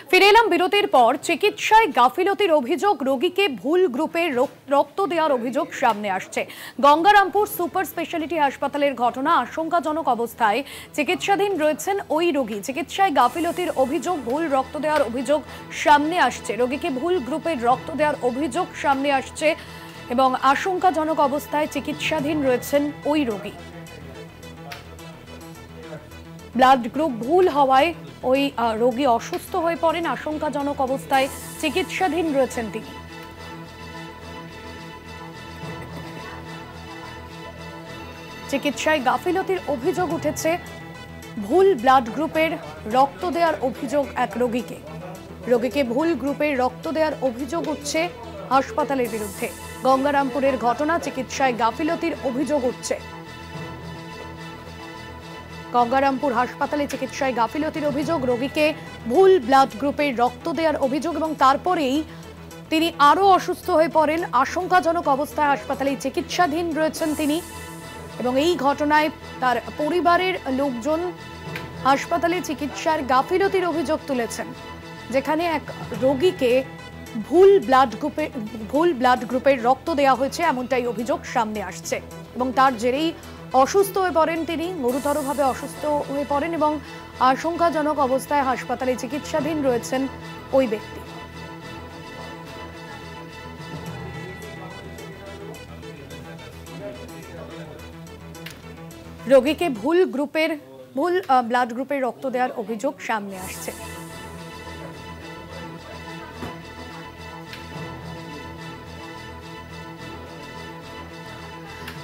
ফিরে এলাম বিরতির পর। চিকিৎসায় গাফিলতির অভিযোগ, রোগীকে ভুল গ্রুপে রক্ত দেওয়ার অভিযোগ সামনে আসছে। গঙ্গারামপুর সুপার স্পেশালিটি হাসপাতালের ঘটনা। আশঙ্কাজনক অবস্থায় চিকিৎসাধীন রয়েছেন ওই রোগী। চিকিৎসায় গাফিলতির অভিযোগ, ভুল রক্ত দেওয়ার অভিযোগ সামনে আসছে। রোগীকে ভুল গ্রুপের রক্ত দেওয়ার অভিযোগ সামনে আসছে এবং আশঙ্কাজনক অবস্থায় চিকিৎসাধীন রয়েছেন ওই রোগী। ব্লাড গ্রুপ ভুল হওয়ায় ওই রোগী অসুস্থ হয়ে পড়েন। আশঙ্কাজনক অবস্থায় চিকিৎসাধীন রয়েছেন তিনি। চিকিৎসায় গাফিলতির অভিযোগ উঠেছে, ভুল ব্লাড গ্রুপের রক্ত দেওয়ার অভিযোগ এক রোগীকে। রোগীকে ভুল গ্রুপের রক্ত দেওয়ার অভিযোগ উঠছে হাসপাতালের বিরুদ্ধে। গঙ্গারামপুরের ঘটনা, চিকিৎসায় গাফিলতির অভিযোগ উঠছে। গঙ্গারামপুর হাসপাতালে চিকিৎসায় গাফিলতির অভিযোগ, রোগীকে ভুল ব্লাড গ্রুপের রক্ত দেওয়ার অভিযোগ এবং তারপরেই তিনি আরো অসুস্থ হয়ে পড়েন। আশঙ্কাজনক অবস্থায় হাসপাতালে চিকিৎসাধীন রয়েছেন তিনি এবং এই ঘটনায় তার পরিবারের লোকজন হাসপাতালে চিকিৎসার গাফিলতির অভিযোগ তুলেছেন, যেখানে এক রোগীকে ভুল ব্লাড গ্রুপের রক্ত দেওয়া হয়েছে এমনটাই অভিযোগ সামনে আসছে এবং তার জেরেই অসুস্থ হয়ে পড়েন তিনি, গুরুতরভাবে অসুস্থ হয়ে পড়েন এবং আশঙ্কাজনক অবস্থায় হাসপাতালে চিকিৎসাধীন রয়েছেন ওই ব্যক্তি। রোগীকে ভুল ব্লাড গ্রুপের রক্ত দেওয়ার অভিযোগ সামনে আসছে।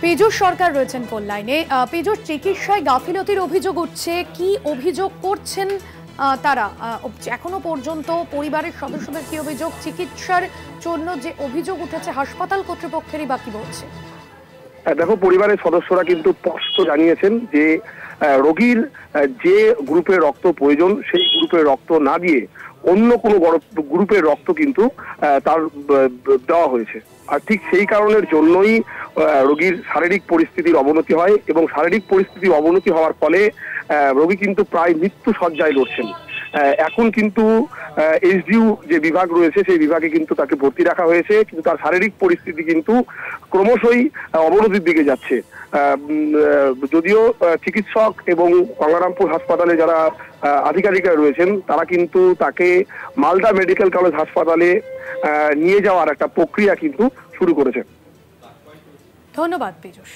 পীযূষ সরকার রয়েছেন ফোন লাইনে। পীযূষ, চিকিৎসায় গাফিলতির অভিযোগ উঠছে, কি অভিযোগ করছেন তারা এখনো পর্যন্ত? পরিবারের সদস্যদের কি অভিযোগ? চিকিৎসার জন্য যে অভিযোগ উঠেছে হাসপাতাল কর্তৃপক্ষেরই বা কি বলছে? দেখো, পরিবারের সদস্যরা কিন্তু স্পষ্ট জানিয়েছেন যে রোগীর যে গ্রুপের রক্ত প্রয়োজন সেই গ্রুপের রক্ত না দিয়ে অন্য কোনো গ্রুপের রক্ত কিন্তু তার দেওয়া হয়েছে। আর ঠিক সেই কারণের জন্যই রোগীর শারীরিক পরিস্থিতির অবনতি হয় এবং শারীরিক পরিস্থিতির অবনতি হওয়ার ফলে রোগী কিন্তু প্রায় মৃত্যু শয্যায় লড়ছেন। এখন কিন্তু এইচডিইউ যে বিভাগ রয়েছে সেই বিভাগে কিন্তু তাকে ভর্তি রাখা হয়েছে, কিন্তু তার শারীরিক পরিস্থিতি কিন্তু ক্রমশই অবনতির দিকে যাচ্ছে। যদিও চিকিৎসক এবং গঙ্গারামপুর হাসপাতালে যারা আধিকারিকরা রয়েছেন তারা কিন্তু তাকে মালদা মেডিকেল কলেজ হাসপাতালে নিয়ে যাওয়ার একটা প্রক্রিয়া কিন্তু শুরু করেছে। ধন্যবাদ পীযূষ।